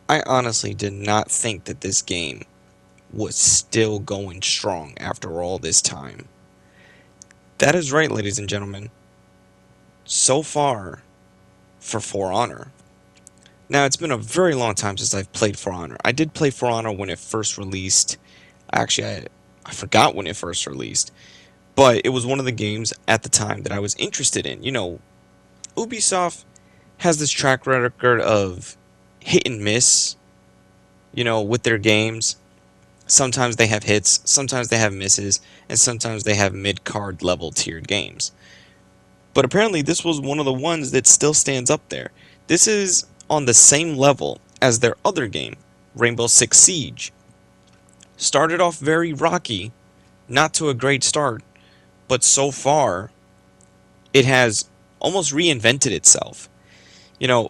I honestly did not think that this game was still going strong after all this time. That is right, ladies and gentlemen. So far for For Honor. Now, it's been a very long time since I've played For Honor. I did play For Honor when it first released. Actually, I forgot when it first released. But it was one of the games at the time that I was interested in. Ubisoft has this track record of hit and miss, with their games. Sometimes they have hits, sometimes they have misses, and sometimes they have mid-card level tiered games. But apparently this was one of the ones that still stands up there. This is on the same level as their other game, Rainbow Six Siege. Started off very rocky, not to a great start, but so far it has almost reinvented itself.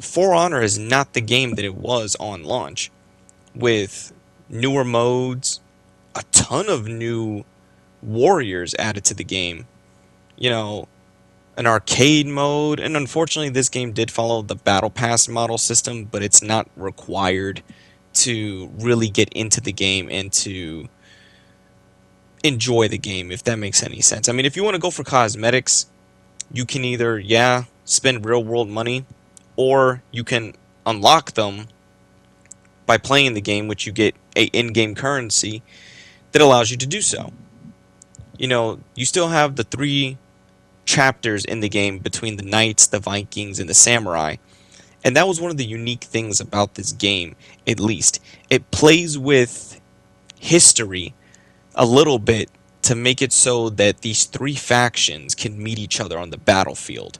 For Honor is not the game that it was on launch, with newer modes, a ton of new warriors added to the game, you know, an arcade mode, and unfortunately this game did follow the Battle Pass model system, but it's not required to really get into the game and to enjoy the game, if that makes any sense. I mean, if you want to go for cosmetics, you can either, yeah, spend real world money, or you can unlock them by playing the game, which you get a in-game currency that allows you to do so. You still have the three chapters in the game between the knights, the Vikings, and the samurai. And that was one of the unique things about this game, at least. It plays with history a little bit to make it so that these three factions can meet each other on the battlefield.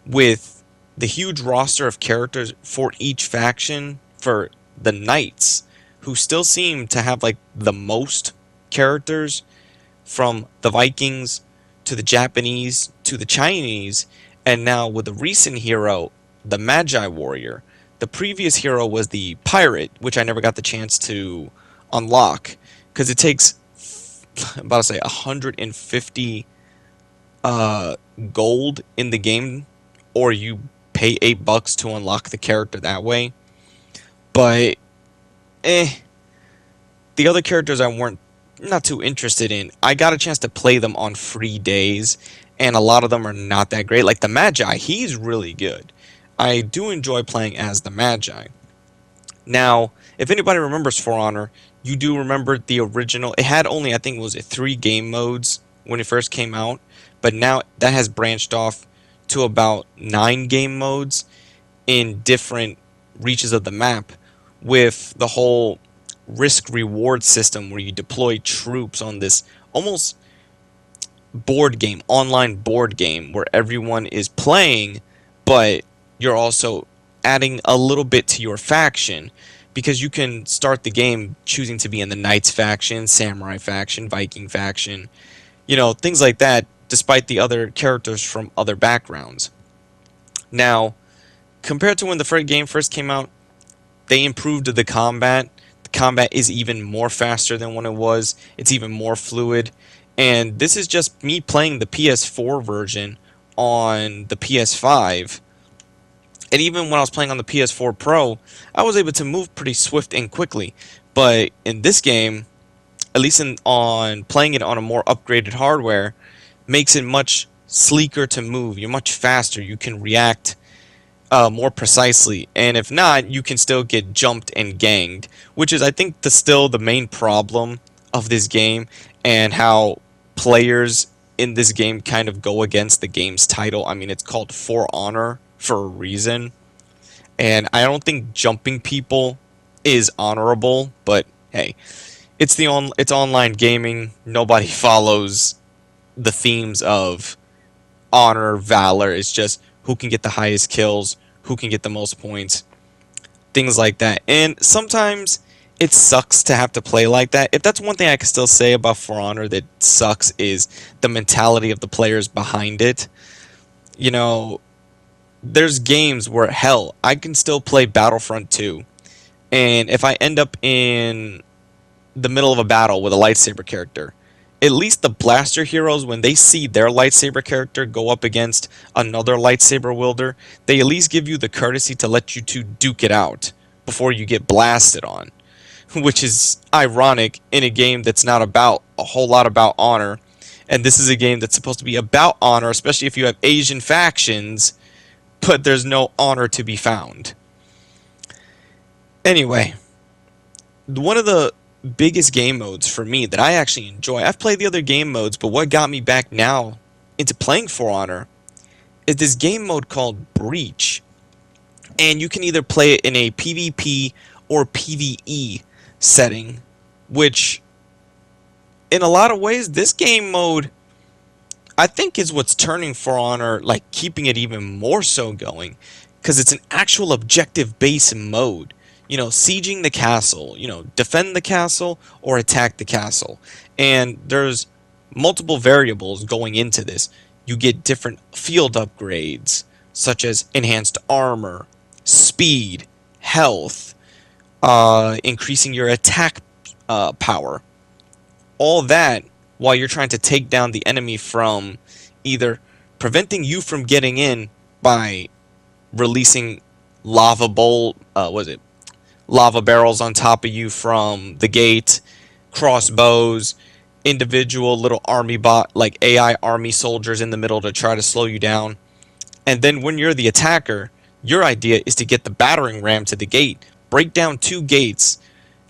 With the huge roster of characters for each faction, for the knights, who still seem to have like the most characters, from the Vikings to the Japanese to the Chinese, and now with the recent hero, the Magi Warrior. The previous hero was the Pirate, which I never got the chance to unlock because it takes, I'm about to say, 150 gold in the game, or you pay $8 to unlock the character that way. But the other characters I weren't not too interested in. I got a chance to play them on free days, and a lot of them are not that great. Like the Magi, he's really good. I do enjoy playing as the Magi. Now, if anybody remembers For Honor, you do remember the original. It had only, I think, was it 3 game modes when it first came out, but now that has branched off to about 9 game modes in different reaches of the map, with the whole risk reward system where you deploy troops on this almost board game, online board game, where everyone is playing, but you're also adding a little bit to your faction, because you can start the game choosing to be in the Knights faction, Samurai faction, Viking faction, things like that, despite the other characters from other backgrounds. Now, compared to when the game first came out, they improved the combat. The combat is even more faster than when it was. It's even more fluid. And this is just me playing the PS4 version on the PS5. And even when I was playing on the PS4 Pro, I was able to move pretty swift and quickly. But in this game, at least on playing it on a more upgraded hardware, makes it much sleeker to move. You're much faster. You can react more precisely, and if not, you can still get jumped and ganged, which is, I think, still the main problem of this game, and how players in this game kind of go against the game's title. I mean, it's called For Honor for a reason, and I don't think jumping people is honorable, but hey, it's online gaming. Nobody follows the themes of honor, valor. It's just who can get the highest kills, who can get the most points, things like that. And sometimes it sucks to have to play like that. If that's one thing I can still say about For Honor that sucks, is the mentality of the players behind it. There's games where, hell, I can still play Battlefront 2, and if I end up in the middle of a battle with a lightsaber character, at least the blaster heroes, when they see their lightsaber character go up against another lightsaber wielder, they at least give you the courtesy to let you two duke it out before you get blasted on, which is ironic in a game that's not about a whole lot about honor. And this is a game that's supposed to be about honor, especially if you have Asian factions, but there's no honor to be found. Anyway, one of the biggest game modes for me that I actually enjoy, I've played the other game modes, but what got me back now into playing For Honor is this game mode called Breach. And you can either play it in a PvP or PvE setting, which in a lot of ways, this game mode I think is what's turning For Honor, like keeping it even more so going, because it's an actual objective based mode. You know, sieging the castle, you know, defend the castle or attack the castle. And there's multiple variables going into this. You get different field upgrades, such as enhanced armor, speed, health, increasing your attack power. All that while you're trying to take down the enemy from either preventing you from getting in by releasing lava barrels on top of you from the gate, crossbows, individual little army like AI army soldiers in the middle to try to slow you down. And then when you're the attacker, your idea is to get the battering ram to the gate, break down 2 gates,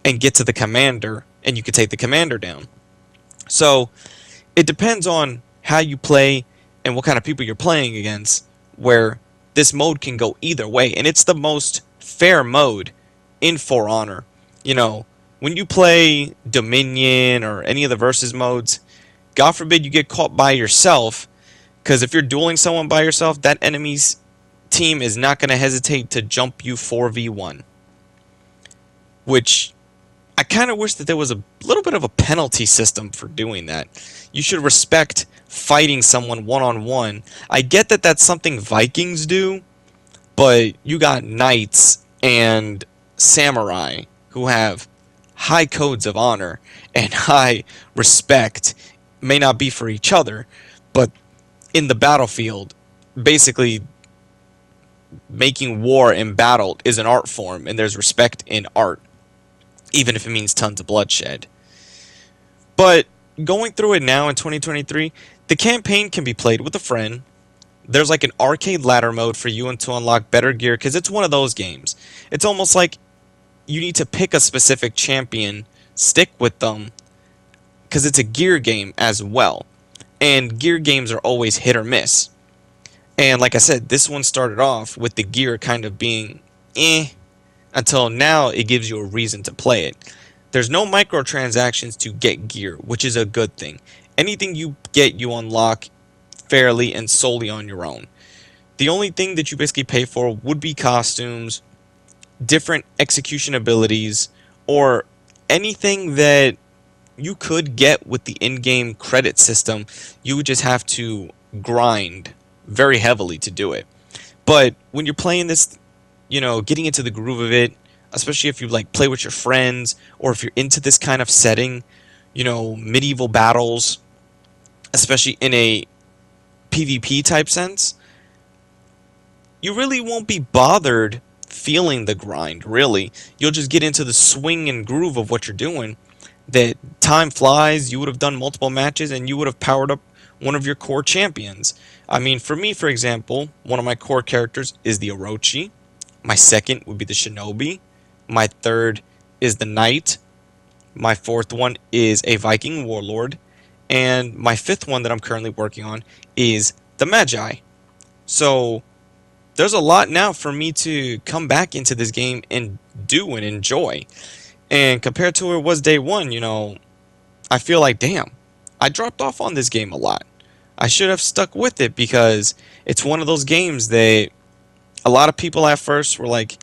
and get to the commander, and you can take the commander down. So it depends on how you play and what kind of people you're playing against, where this mode can go either way. And it's the most fair mode in For Honor. You know, when you play Dominion or any of the versus modes, God forbid you get caught by yourself, because if you're dueling someone by yourself, that enemy's team is not going to hesitate to jump you 4v1. Which I kind of wish that there was a little bit of a penalty system for doing that. You should respect fighting someone one-on-one. I get that that's something Vikings do, but you got knights and samurai who have high codes of honor and high respect. May not be for each other, but in the battlefield, basically making war in battle is an art form, and there's respect in art, even if it means tons of bloodshed. But going through it now in 2023, the campaign can be played with a friend. There's like an arcade ladder mode for you and to unlock better gear, because it's one of those games. It's almost like you need to pick a specific champion, stick with them, because it's a gear game as well. And gear games are always hit or miss. And like I said, this one started off with the gear kind of being until now it gives you a reason to play it. There's no microtransactions to get gear, which is a good thing. Anything you get, you unlock fairly and solely on your own. The only thing that you basically pay for would be costumes, different execution abilities, or anything that you could get with the in-game credit system. You would just have to grind very heavily to do it. But when you're playing this, you know, getting into the groove of it, especially if you like play with your friends, or if you're into this kind of setting, you know, medieval battles, especially in a PvP type sense, you really won't be bothered feeling the grind, really. You'll just get into the swing and groove of what you're doing. That time flies, you would have done multiple matches, and you would have powered up one of your core champions. I mean, for me, for example, one of my core characters is the Orochi. My second would be the Shinobi. My third is the Knight. My fourth one is a Viking Warlord. And my fifth one that I'm currently working on is the Magi. So there's a lot now for me to come back into this game and do and enjoy. And compared to where it was day one, you know, I feel like, damn, I dropped off on this game a lot. I should have stuck with it, because it's one of those games that a lot of people at first were like,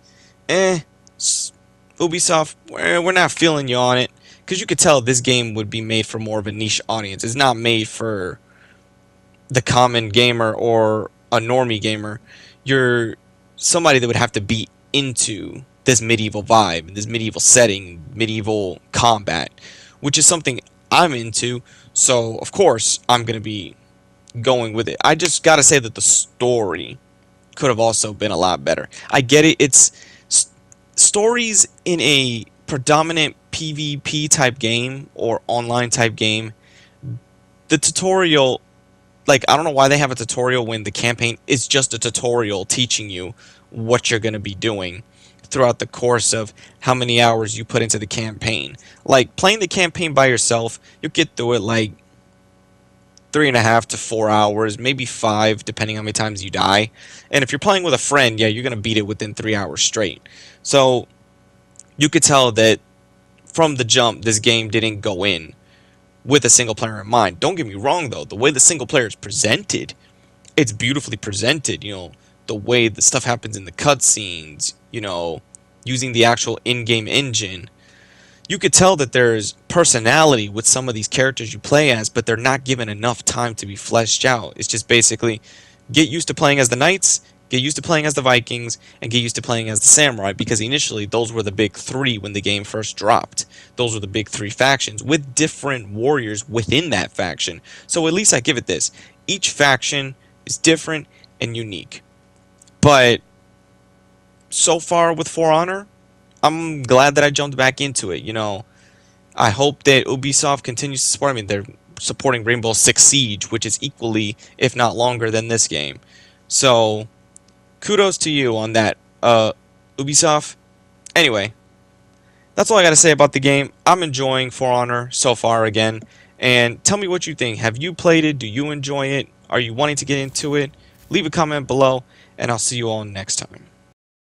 Ubisoft, we're not feeling you on it. Because you could tell this game would be made for more of a niche audience. It's not made for the common gamer or a normie gamer. You're somebody that would have to be into this medieval vibe, this medieval setting, medieval combat, which is something I'm into. So, of course, I'm going to be going with it. I just got to say that the story could have also been a lot better. I get it. It's stories in a predominant PvP type game or online type game, the tutorial, like, I don't know why they have a tutorial when the campaign is just a tutorial teaching you what you're going to be doing throughout the course of how many hours you put into the campaign. Like, playing the campaign by yourself, you'll get through it like 3.5 to 4 hours, maybe 5, depending how many times you die. And if you're playing with a friend, yeah, you're going to beat it within 3 hours straight. So you could tell that from the jump, this game didn't go in with a single player in mind. Don't get me wrong, though. The way the single player is presented, it's beautifully presented. The way the stuff happens in the cutscenes, using the actual in-game engine. You could tell that there's personality with some of these characters you play as, but they're not given enough time to be fleshed out. It's just basically get used to playing as the Knights, get used to playing as the Vikings, and get used to playing as the Samurai, because initially those were the big three when the game first dropped. Those were the big three factions with different warriors within that faction. So at least I give it this. Each faction is different and unique. But so far with For Honor, I'm glad that I jumped back into it. I hope that Ubisoft continues to support. I mean, they're supporting Rainbow Six Siege, which is equally, if not longer, than this game. So, kudos to you on that, Ubisoft. Anyway, that's all I got to say about the game. I'm enjoying For Honor so far again. And tell me what you think. Have you played it? Do you enjoy it? Are you wanting to get into it? Leave a comment below, and I'll see you all next time.